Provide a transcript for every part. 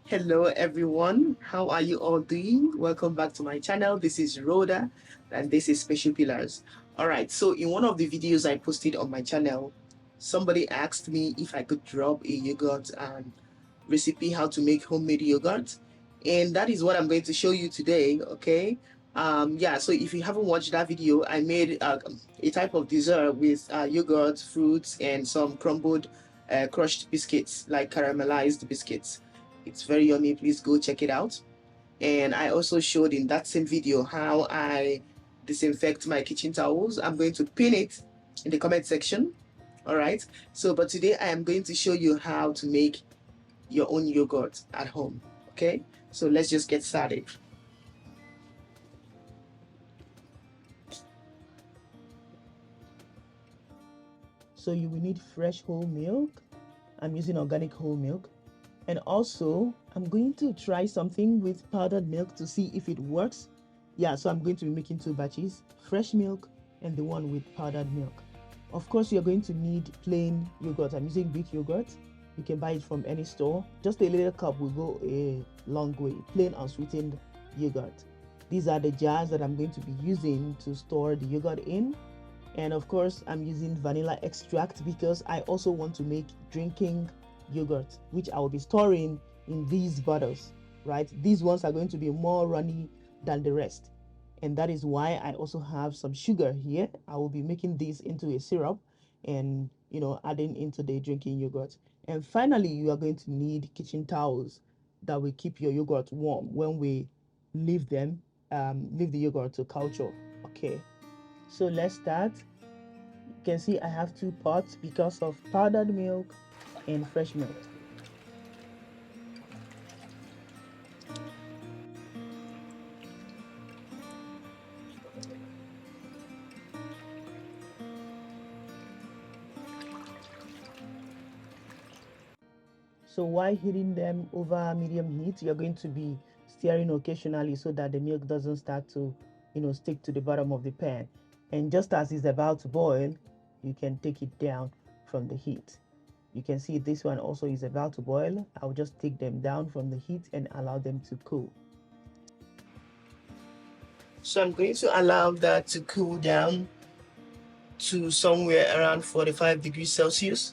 Hello everyone, how are you all doing? Welcome back to my channel. This is Rhoda and this is Special Pillars. Alright, so in one of the videos I posted on my channel, somebody asked me if I could drop a yogurt and recipe how to make homemade yogurt, and that is what I'm going to show you today. Okay, yeah, so if you haven't watched that video, I made a type of dessert with yogurt, fruits, and some crumbled crushed biscuits, like caramelized biscuits. It's very yummy. Please go check it out. And I also showed in that same video how I disinfect my kitchen towels. I'm going to pin it in the comment section. All right, so but today I am going to show you how to make your own yogurt at home. Okay, so let's just get started. So you will need fresh whole milk. I'm using organic whole milk. And also, I'm going to try something with powdered milk to see if it works. Yeah, so I'm going to be making two batches, fresh milk and the one with powdered milk. Of course, you're going to need plain yogurt. I'm using Greek yogurt. You can buy it from any store. Just a little cup will go a long way. Plain unsweetened yogurt. These are the jars that I'm going to be using to store the yogurt in. And of course, I'm using vanilla extract because I also want to make drinking yogurt, which I will be storing in these bottles, right? These ones are going to be more runny than the rest. And that is why I also have some sugar here. I will be making this into a syrup and, adding into the drinking yogurt. And finally, you are going to need kitchen towels that will keep your yogurt warm when we leave them, leave the yogurt to culture. Okay. So let's start. You can see I have two pots because of powdered milk and fresh milk. So while heating them over medium heat, you're going to be stirring occasionally so that the milk doesn't start to, stick to the bottom of the pan. And just as it's about to boil, you can take it down from the heat. You can see this one also is about to boil. I'll just take them down from the heat and allow them to cool. So I'm going to allow that to cool down to somewhere around 45 degrees Celsius.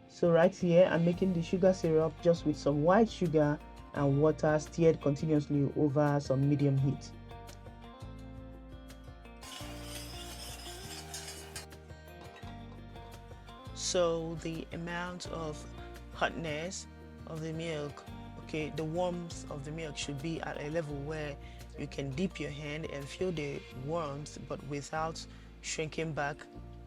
So right here, I'm making the sugar syrup just with some white sugar and water stirred continuously over some medium heat. So the amount of hotness of the milk, okay, the warmth of the milk should be at a level where you can dip your hand and feel the warmth but without shrinking back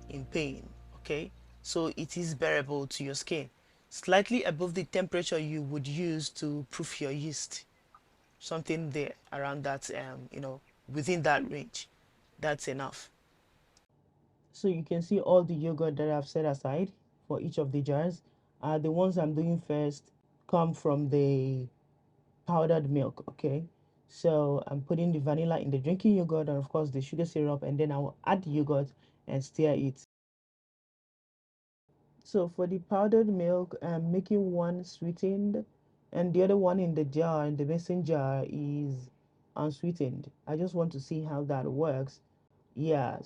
in pain, okay? So it is bearable to your skin. Slightly above the temperature you would use to proof your yeast. Something there around that, within that range. That's enough. So you can see all the yogurt that I've set aside for each of the jars. The ones I'm doing first come from the powdered milk, okay? So I'm putting the vanilla in the drinking yogurt and of course the sugar syrup, and then I will add the yogurt and stir it. So for the powdered milk, I'm making one sweetened and the other one in the jar, in the mason jar, is unsweetened. I just want to see how that works. Yeah.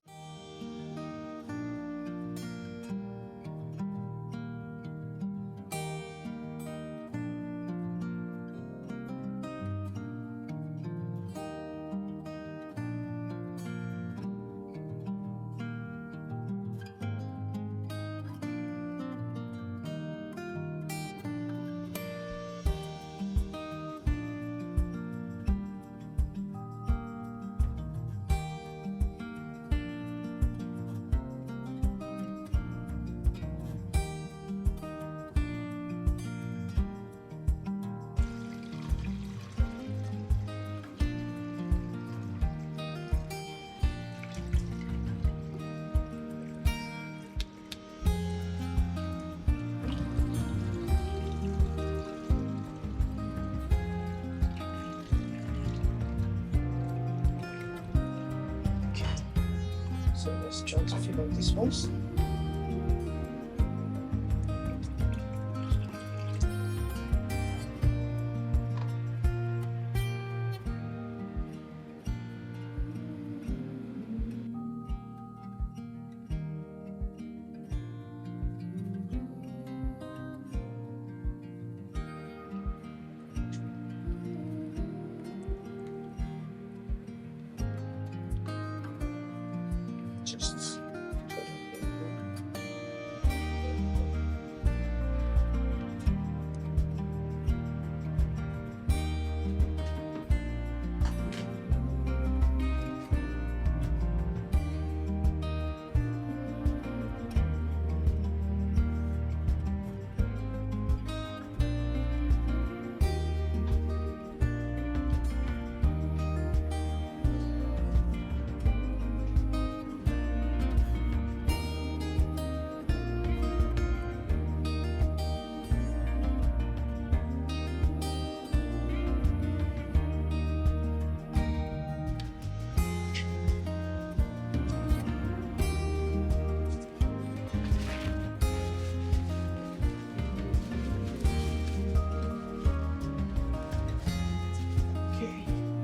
Let's try to fill up these ones. Just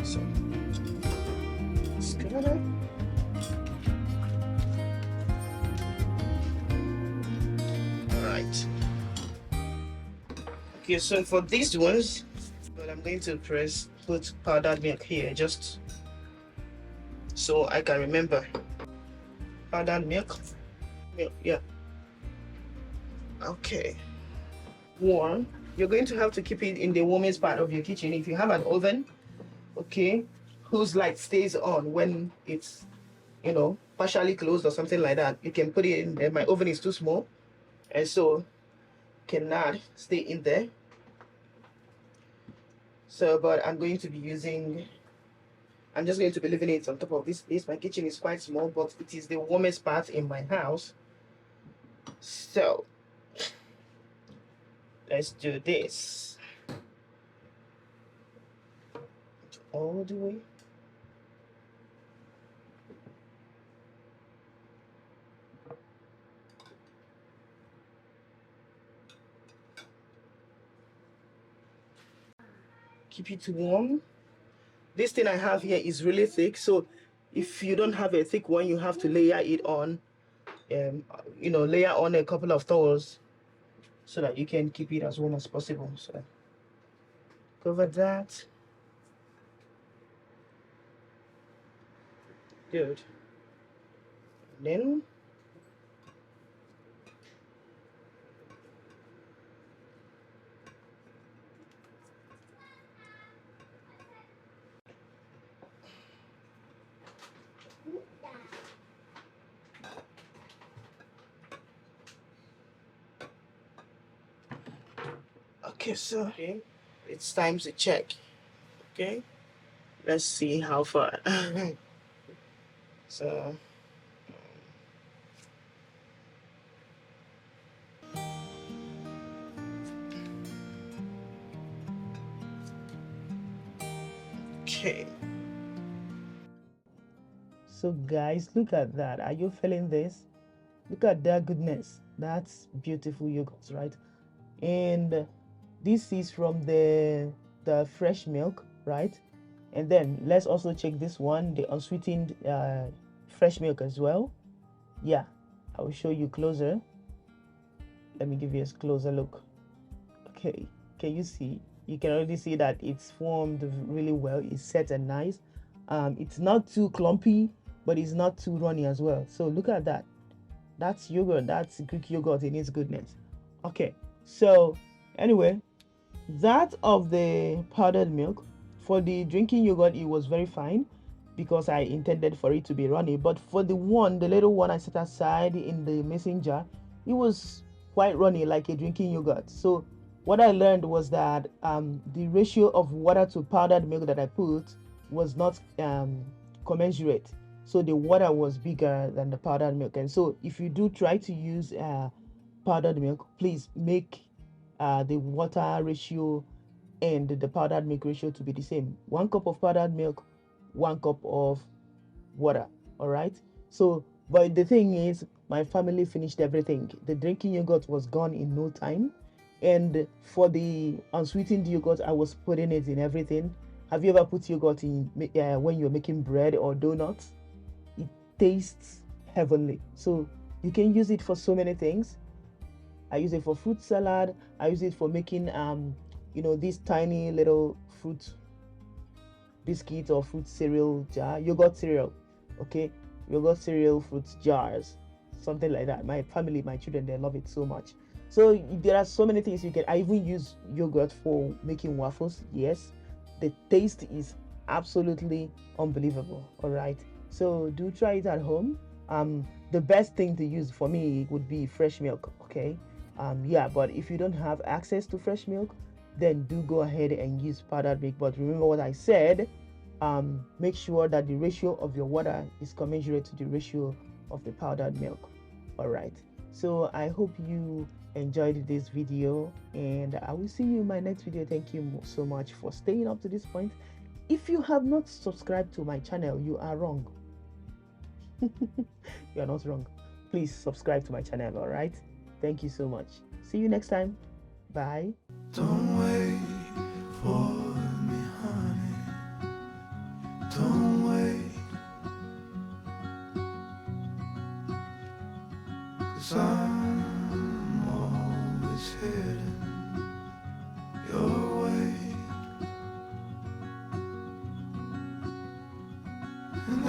so scatter. Alright. Okay, so for these ones, but I'm going to put powdered milk here just so I can remember. Powdered milk. Yeah. Okay. Warm. You're going to have to keep it in the warmest part of your kitchen. If you have an oven, okay, whose light stays on when it's, partially closed or something like that, you can put it in there. My oven is too small, and so cannot stay in there. So, but I'm just going to be leaving it on top of this place. My kitchen is quite small, but it is the warmest part in my house. So, let's do this. All the way. Keep it warm. This thing I have here is really thick, so if you don't have a thick one, you have to layer it on, layer on a couple of towels so that you can keep it as warm as possible. So cover that. Good. Then okay, so it's time to check. Okay, let's see how far. So okay. So guys, look at that. Are you feeling this? Look at that goodness. That's beautiful yogurt, right? And this is from the fresh milk, right? And then let's also check this one, the unsweetened fresh milk as well. Yeah, I will show you closer. Let me give you a closer look. Okay, can you see? You can already see that it's formed really well. It's set and nice. It's not too clumpy, but it's not too runny as well. So look at that. That's yogurt. That's Greek yogurt in its goodness. Okay, so anyway, that of the powdered milk, for the drinking yogurt, it was very fine because I intended for it to be runny. But for the little one I set aside in the mason jar, it was quite runny like a drinking yogurt. So what I learned was that the ratio of water to powdered milk that I put was not commensurate. So the water was bigger than the powdered milk. And so if you do try to use powdered milk, please make the water ratio and the powdered milk ratio to be the same. 1 cup of powdered milk, 1 cup of water. All right. So But the thing is, my family finished everything. The drinking yogurt was gone in no time. And for the unsweetened yogurt, I was putting it in everything. Have you ever put yogurt in when you're making bread or donuts? It tastes heavenly. So you can use it for so many things. I use it for fruit salad. I use it for making this tiny little fruit biscuit or fruit cereal jar, yogurt cereal. Okay, yogurt cereal fruit jars, something like that. My family, my children, they love it so much. So there are so many things you can. I even use yogurt for making waffles. Yes, the taste is absolutely unbelievable. All right, so do try it at home. The best thing to use for me would be fresh milk. Okay, yeah, but if you don't have access to fresh milk, then do go ahead and use powdered milk. But remember what I said. Make sure that the ratio of your water is commensurate to the ratio of the powdered milk. All right, so I hope you enjoyed this video, and I will see you in my next video. Thank you so much for staying up to this point. If you have not subscribed to my channel, you are wrong. You are not wrong. Please subscribe to my channel. All right, thank you so much. See you next time. Bye. Don't wait for me, honey. Don't wait, 'cause I'm always heading your way, and